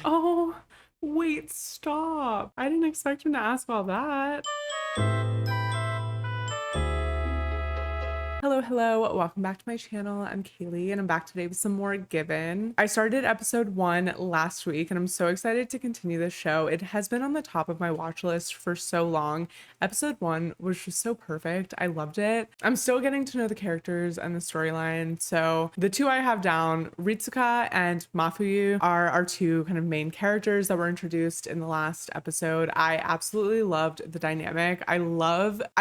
Oh, wait, stop. I didn't expect him to ask all that. Hello, welcome back to my channel. I'm Kaylee and I'm back today with some more Given. I started episode 1 last week and I'm so excited to continue this show. It has been on the top of my watch list for so long. Episode 1 was just so perfect. I loved it. I'm still getting to know the characters and the storyline. So the two I have down, Ritsuka and Mafuyu, are our two kind of main characters that were introduced in the last episode. I absolutely loved the dynamic. I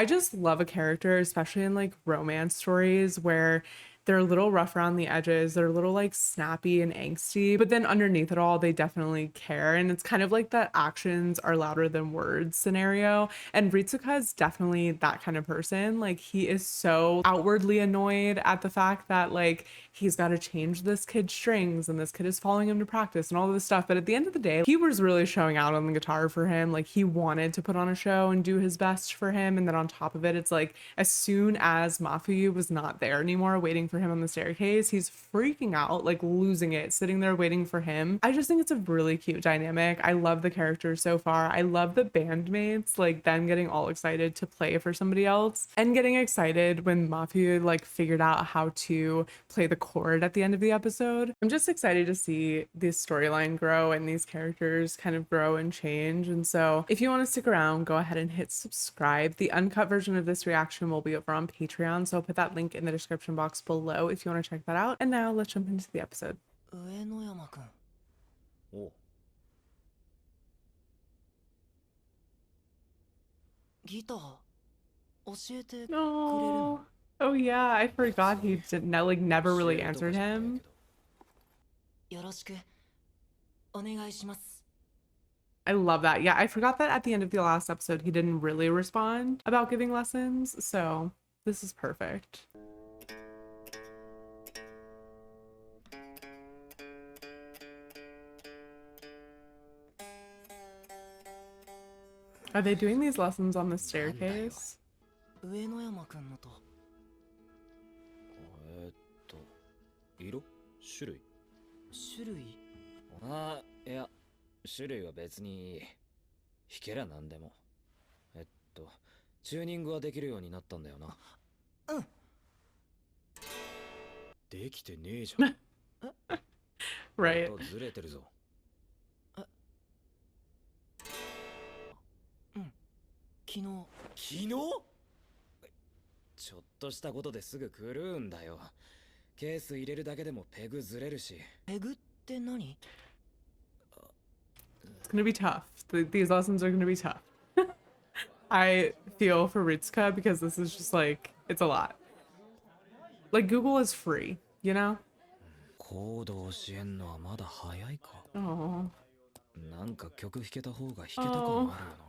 just love a character, especially in like romance stories where they're a little rough around the edges, they're a little like snappy and angsty, but then underneath it all, they definitely care. And it's kind of like that actions are louder than words scenario. And Ritsuka is definitely that kind of person. Like he is so outwardly annoyed at the fact that like he's got to change this kid's strings and this kid is following him to practice and all of this stuff. But at the end of the day, he was really showing out on the guitar for him. Like he wanted to put on a show and do his best for him. And then on top of it, it's like as soon as Mafuyu was not there anymore, waiting for him on the staircase, he's freaking out, like losing it, sitting there waiting for him. I just think it's a really cute dynamic. I love the characters so far. I love the bandmates, like them getting all excited to play for somebody else and getting excited when Mafuyu like figured out how to play the chord at the end of the episode. I'm just excited to see this storyline grow and these characters kind of grow and change. And so if you want to stick around, go ahead and hit subscribe. The uncut version of this reaction will be over on Patreon, so I'll put that link in the description box below if you want to check that out. And now let's jump into the episode. Uenoyama-kun. Oh. Guitar. 教えてくれるの? Oh yeah, I forgot he didn't like never really answered him. よろしくお願いします. I love that. Yeah, I forgot that at the end of the last episode he didn't really respond about giving lessons, so this is perfect. Are they doing these lessons on the staircase? 上野山くんのと色種類種類ああ、いや、種類は別にいい。弾けりゃなんでも。チューニングはできるようになったんだよな。うん。できてねえじゃん。Right. ずれてるぞ。うん。昨日ちょっとしたことですぐ狂うんだよ。ケース入れるだけでもペグずれるし。ペグって何? It's gonna be tough. These lessons are gonna be tough. I feel for Ritsuka because this is just like, it's a lot. Like Google is free, you know? コード教えんのはまだ早いか。Oh. なんか曲弾けた方が弾けたかもあるよな。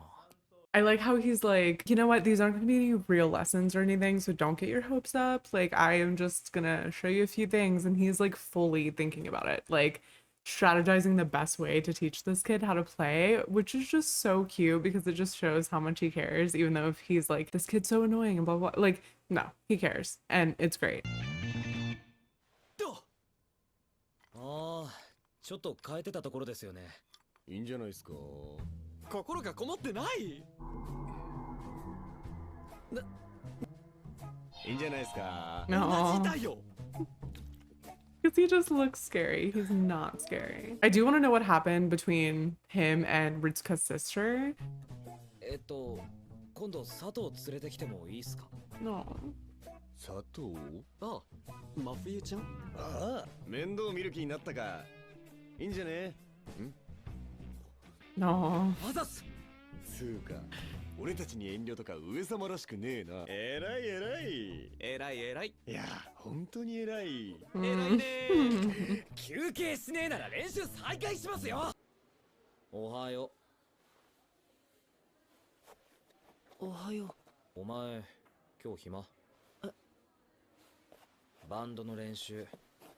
I like how he's like, you know what, these aren't going to be any real lessons or anything, so don't get your hopes up. Like, I am just gonna show you a few things. And he's like fully thinking about it, like strategizing the best way to teach this kid how to play, which is just so cute because it just shows how much he cares, even though if he's like, this kid's so annoying and blah, blah, like, no, he cares. And it's great. ああ、ちょっと変えてたところですよね。いいんじゃないですか。心がこもってない。いいんじゃないですか。同 No. じだよ。 Because he just looks scary. He's not scary. I do want to know what happened between him and Ritsuka's sister. 今度佐藤連れてきてもいいっすか? No. 佐藤？あ、真冬ちゃん。ああ、面倒見る気になったか。いいんじゃね？ん？ No. あざっす。つうか、俺たちに遠慮とか上様らしくねえな。偉い偉い。偉い偉い。いや、本当に偉い。偉いね。休憩しねえなら練習再開しますよ。おはよおはよう。お前、今日暇？バンドの練習、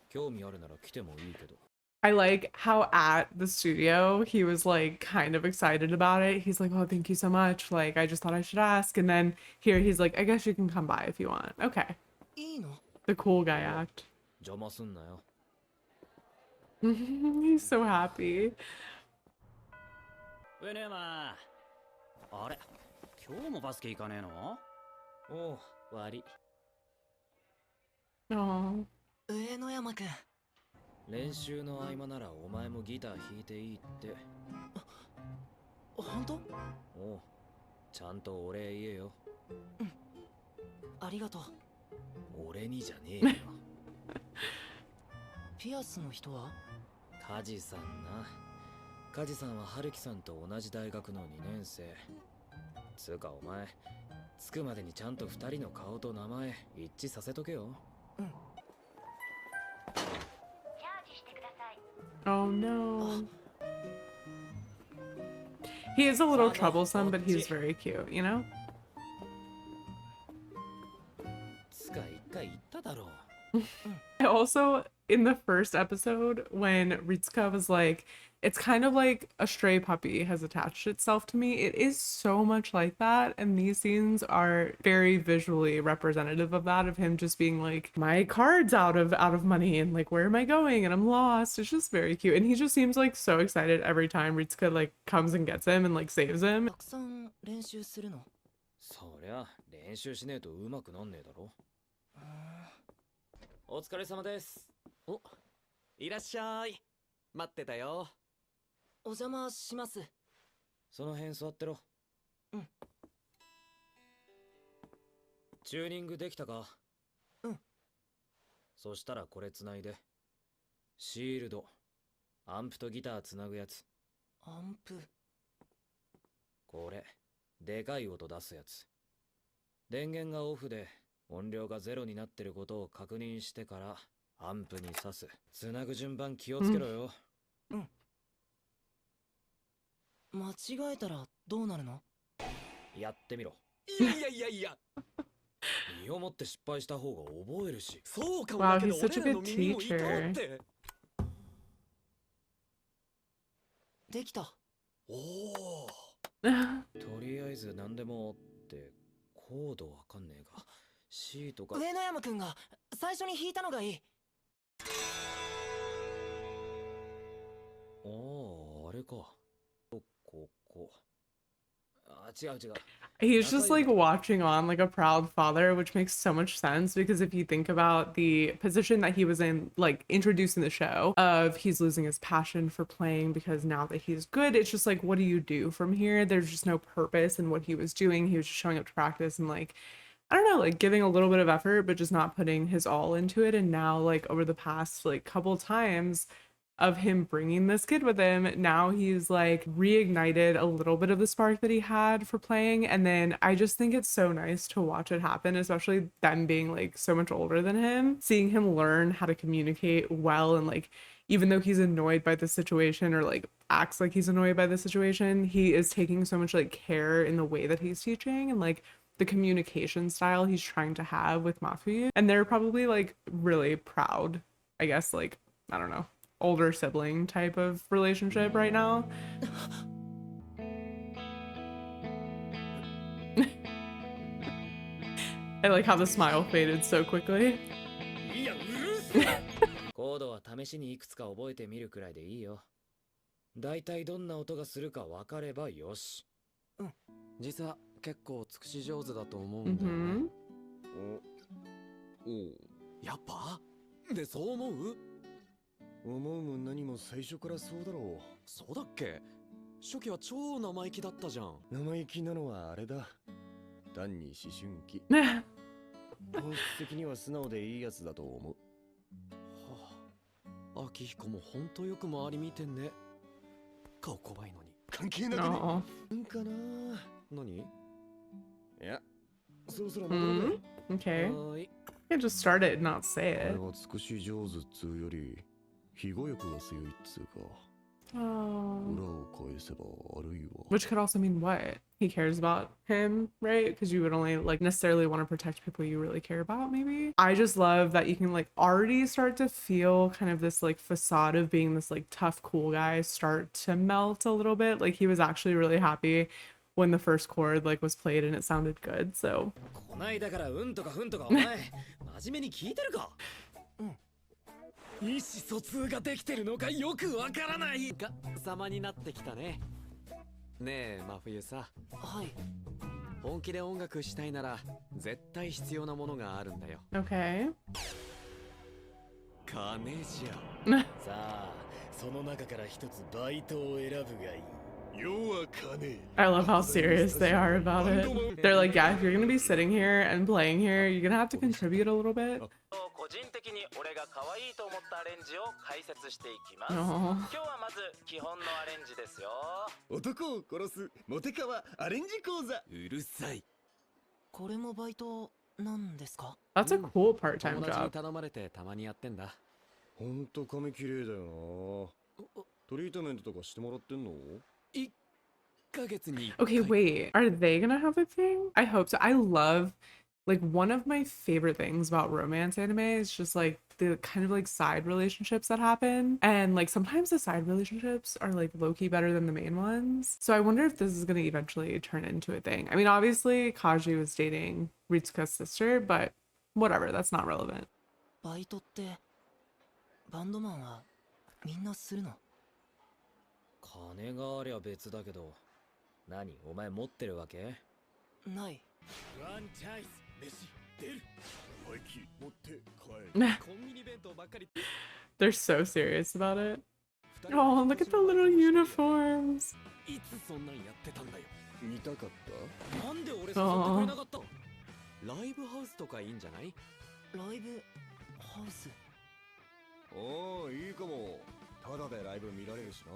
興味あるなら来てもいいけど。I like how at the studio he was like kind of excited about it. He's like, oh, thank you so much. Like, I just thought I should ask. And then here he's like, I guess you can come by if you want. Okay. いいの? The cool guy act. 邪魔すんなよ。He's so happy. ウェネマあれ今日もバスケ行かねえのおう、悪い。 Oh. 上野山くん。練習の合間ならお前もギター弾いていいって。本当？おう、ちゃんとお礼言えよ。ありがとう。俺にじゃねえよ。ピアスの人は？カジさんな。カジさんは春樹さんと同じ大学の2年生。つうかお前、着くまでにちゃんと2人の顔と名前一致させとけよ。Oh no. He is a little troublesome, but he's very cute, you know? つか一回言っただろう。I also, in the first episode, when Ritsuka was like, it's kind of like a stray puppy has attached itself to me. It is so much like that. And these scenes are very visually representative of that, of him just being like, my card's out of money and like, where am I going? And I'm lost. It's just very cute. And he just seems like so excited every time Ritsuka like comes and gets him and like saves him. たくさん練習するの？そりゃ練習しねえと上手くなんねえだろ。お疲れ様です。お、いらっしゃい。待ってたよ。お邪魔します。その辺座ってろ。うん。チューニングできたか？うん。そしたらこれつないで。シールド、アンプとギターつなぐやつ。アンプ。これ、でかい音出すやつ。電源がオフで音量がゼロになってることを確認してからアンプに挿す。つなぐ順番気をつけろよ。間違えたらどうなるの？やってみろ。いやいやいやいや。身をもって失敗した方が覚えるし。そうかもだけど Wow, he's such a 俺らの good 耳もいた teacher. って。できた。おお。とりあえず何でもってコードわかんねえが C とか。上野山くんが最初に弾いたのがいい。ああ、あれか。ここ。あ、違う違う。 He's just like watching on like a proud father, which makes so much sense because if you think about the position that he was in, like introduced in the show, of he's losing his passion for playing because now that he's good, it's just like, what do you do from here? There's just no purpose in what he was doing. He was just showing up to practice and like, I don't know, like giving a little bit of effort, but just not putting his all into it. And now, like over the past like couple times of him bringing this kid with him, now he's like reignited a little bit of the spark that he had for playing. And then I just think it's so nice to watch it happen, especially them being like so much older than him, seeing him learn how to communicate well. And like, even though he's annoyed by the situation or like acts like he's annoyed by the situation, he is taking so much like care in the way that he's teaching and like the communication style he's trying to have with Mafuyu. And they're probably like really proud, I guess, like, I don't know, older sibling type of relationship right now. I like how the smile faded so quickly. いやうるせえ。コードは試しにいくつか覚えてみるくらいでいいよ。だいたいどんな音がするか分かればよし。実は結構尽くし上手だと思うんだよね。やっぱでそう思う？思うも何も最初からそうだろそうだっけ？初期は超生意気だったじゃん。う。生意気なのはあれだ。単に思春期。本質的には素直でいいやつだと思う。はあ、秋彦もほんとよく周り見てんね。顔怖いのに。関係なくね。 Oh. なんかな。何？いや、そろそろ戻る。Okay. はーい。You can just start it and not say あれ it. は尽くし上手っつうより、非語欲が強いっつうか。 Oh. 裏を返せば悪いわ。 Which could also mean what? He cares about him, right? Because you would only like necessarily want to protect people you really care about, maybe. I just love that you can like already start to feel kind of this like facade of being this like tough, cool guy start to melt a little bit. Like he was actually really happy when the first chord like was played and it sounded good. So こないだからうんとかふんとかお前真面目に聞いてるか？意思疎通ができてるのかよくわからない。が様になってきたね。ねえ真冬さ、はい。本気で音楽したいなら絶対必要なものがあるんだよ。Okay. 金じゃ。さあ、その中から一つバイトを選ぶがいい。 I love how serious they are about it. They're like, yeah, if you're gonna be sitting here and playing here, you're gonna have to contribute a little bit. 個人的に俺が可愛いと思ったアレンジを解説していきます。 Aw. 今日はまず基本のアレンジですよ。男を殺すモテカワアレンジ講座。うるさい。これもバイトなんですか？ That's a cool part-time 友達に job. 頼まれてたまにやってんだ。ほんと髪綺麗だよな。トリートメントとかしてもらってんの1ヶ月に Okay, wait. Are they gonna have a thing? I hope so. I love, like, one of my favorite things about romance anime is just like the kind of like side relationships that happen. And like sometimes the side relationships are like low-key better than the main ones. So I wonder if this is gonna eventually turn into a thing. I mean, obviously Kaji was dating Ritsuka's sister, but whatever, that's not relevant. バイトってバンドマンはみんなするの？金がありゃ別だけど、何お前持ってるわけ？ない。ワンチャイス、飯出る。マイキー持って帰る。コンビニ弁当ばっかり。 They're so serious about it. Oh, look at the little uniforms. いつそんなんやってたんだよ。見たかった？なんで俺誘ってくれなかった？ライブハウスとかいいんじゃない？ライブハウス。ああ、いいかも。ただでライブ見られるしな。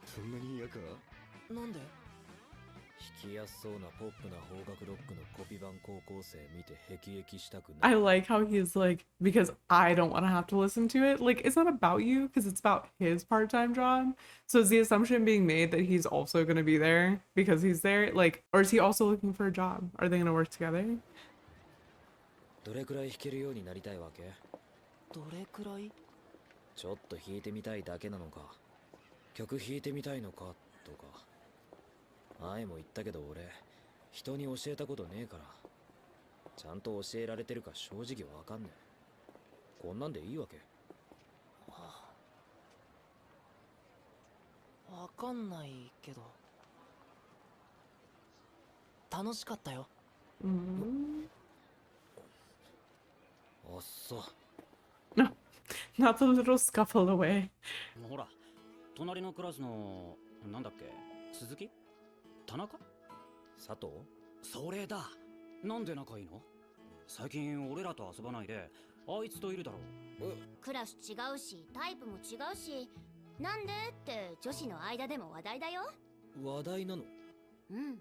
そんなに嫌か？なんで？弾きやすそうなポップな邦楽ロックのコピー版高校生見て辟易したくない。 I like how he's like, because I don't want to have to listen to it. Like, it's not about you because it's about his part-time job. So is the assumption being made that he's also going to be there because he's there? Like, or is he also looking for a job? Are they going to work together? どれくらい弾けるようになりたいわけ？どれくらい？ちょっと弾いてみたいだけなのか、曲弾いてみたいのかとか。前も言ったけど俺、人に教えたことねえから、ちゃんと教えられてるか正直わかんねえ。こんなんでいいわけ？わかんないけど楽しかったよ。あっさ。 No, not the little scuffle away. ほら、隣のクラスのなんだっけ、鈴木？田中？佐藤？それだ。なんで仲いいの？最近俺らと遊ばないであいつといるだろう。クラス違うしタイプも違うし、なんでって女子の間でも話題だよ。話題なの？うん、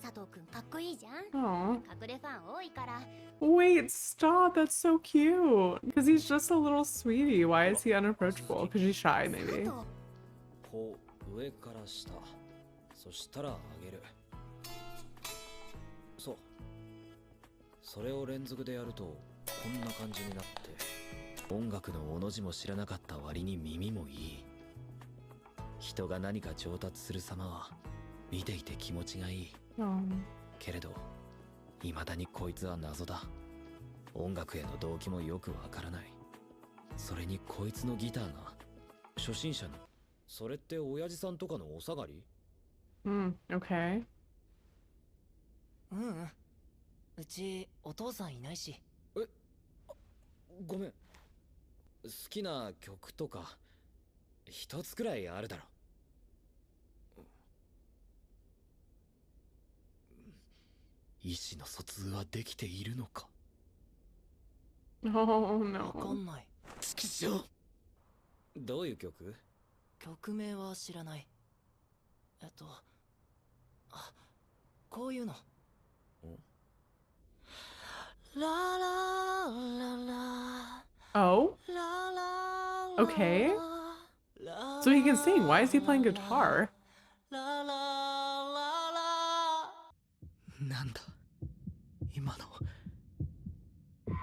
佐藤くんかっこいいじゃん。 Aw. 隠れファン多いから。 Wait, stop. That's so cute. Because he's just a little sweetie. Why is he unapproachable? Because he's shy, 佐 maybe. 藤、こう上から下、そしたら上げる。そう。それを連続でやるとこんな感じになって、音楽のおの字も知らなかった割に耳もいい。人が何か上達する様は見ていて気持ちがいい。けれど未だにこいつは謎だ。音楽への動機もよくわからない。それにこいつのギターが初心者の。それって親父さんとかのお下がり？ Okay. ううん、うちお父さんいないし。ごめん。好きな曲とか一つくらいあるだろ。意思の疎通はできているのか？ Oh わか no. んない。チキショー。どういう曲？曲名は知らない。こういうの。ララララ Oh? ララ Okay. So he can sing. Why is he playing guitar? ララララ。なんだ今の。ま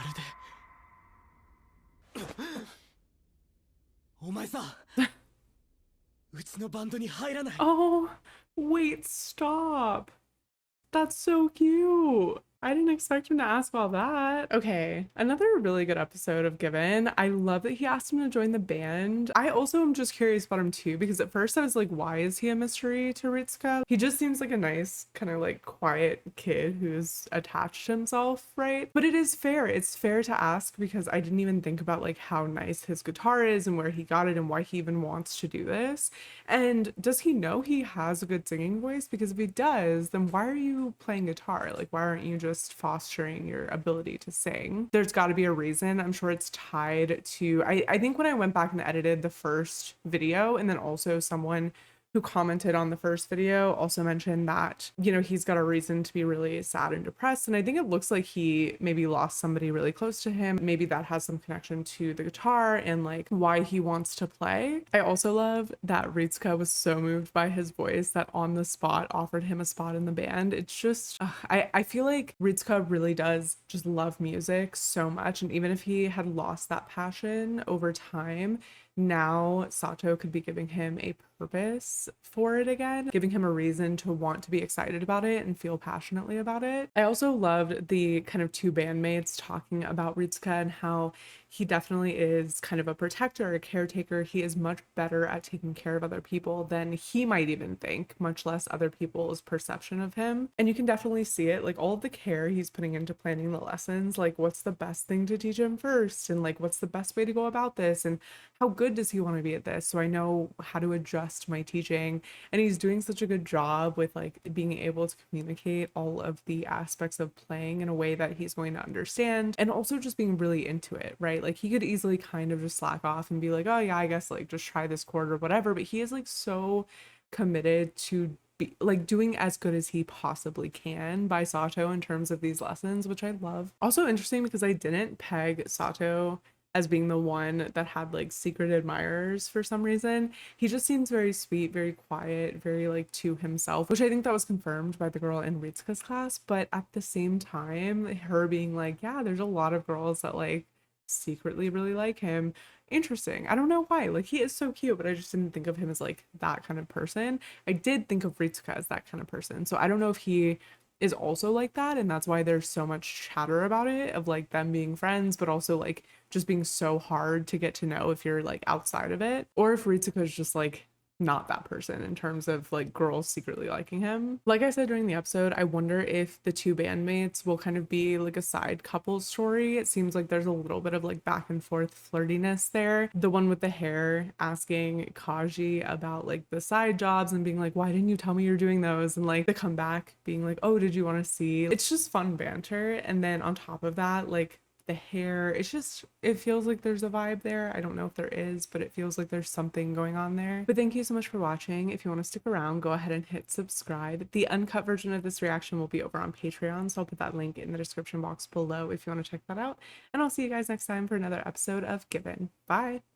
るで。お前さ、うちのバンドに入らない？ Oh, wait, stop. That's so cute. I didn't expect him to ask all that. Okay, another really good episode of Given. I love that he asked him to join the band. I also am just curious about him too, because at first I was like, why is he a mystery to Ritsuka? He just seems like a nice, kind of like quiet kid who's attached to himself, right? But it is fair. It's fair to ask because I didn't even think about like how nice his guitar is and where he got it and why he even wants to do this. And does he know he has a good singing voice? Because if he does, then why are you playing guitar? Like, why aren't you just fostering your ability to sing? There's got to be a reason. I'm sure it's tied to, I think when I went back and edited the first video, and then also someone who commented on the first video also mentioned that, you know, he's got a reason to be really sad and depressed. And I think it looks like he maybe lost somebody really close to him. Maybe that has some connection to the guitar and like why he wants to play. I also love that Ritsuka was so moved by his voice that on the spot offered him a spot in the band. It's just, I feel like Ritsuka really does just love music so much. And even if he had lost that passion over time, now Sato could be giving him a purpose for it again, giving him a reason to want to be excited about it and feel passionately about it. I also loved the kind of two bandmates talking about Ritsuka and how he definitely is kind of a protector, a caretaker. He is much better at taking care of other people than he might even think, much less other people's perception of him. And you can definitely see it, like all of the care he's putting into planning the lessons, like what's the best thing to teach him first, and like what's the best way to go about this, and how good does he want to be at this, so I know how to adjust my teaching. And he's doing such a good job with like being able to communicate all of the aspects of playing in a way that he's going to understand, and also just being really into it, right? Like he could easily kind of just slack off and be like, oh yeah, I guess like just try this chord or whatever, but he is like so committed to be like doing as good as he possibly can by Sato in terms of these lessons, which I love. Also interesting because I didn't peg Sato as being the one that had like secret admirers for some reason. He just seems very sweet, very quiet, very like to himself, which I think that was confirmed by the girl in Ritsuka's class. But at the same time, her being like, yeah, there's a lot of girls that like secretly really like him. Interesting. I don't know why. Like he is so cute, but I just didn't think of him as like that kind of person. I did think of Ritsuka as that kind of person. So I don't know if he is also like that, and that's why there's so much chatter about it of like them being friends, but also like just being so hard to get to know if you're like outside of it, or if Ritsuka is just like not that person in terms of like girls secretly liking him. Like I said during the episode, I wonder if the two bandmates will kind of be like a side couple story. It seems like there's a little bit of like back and forth flirtiness there. The one with the hair asking Kaji about like the side jobs and being like, why didn't you tell me you're doing those? And like the comeback being like, oh, did you want to see? It's just fun banter. And then on top of that, like the hair, it's just, it feels like there's a vibe there. I don't know if there is, but it feels like there's something going on there. But thank you so much for watching. If you want to stick around, go ahead and hit subscribe. The uncut version of this reaction will be over on Patreon, so I'll put that link in the description box below if you want to check that out. And I'll see you guys next time for another episode of Given. Bye.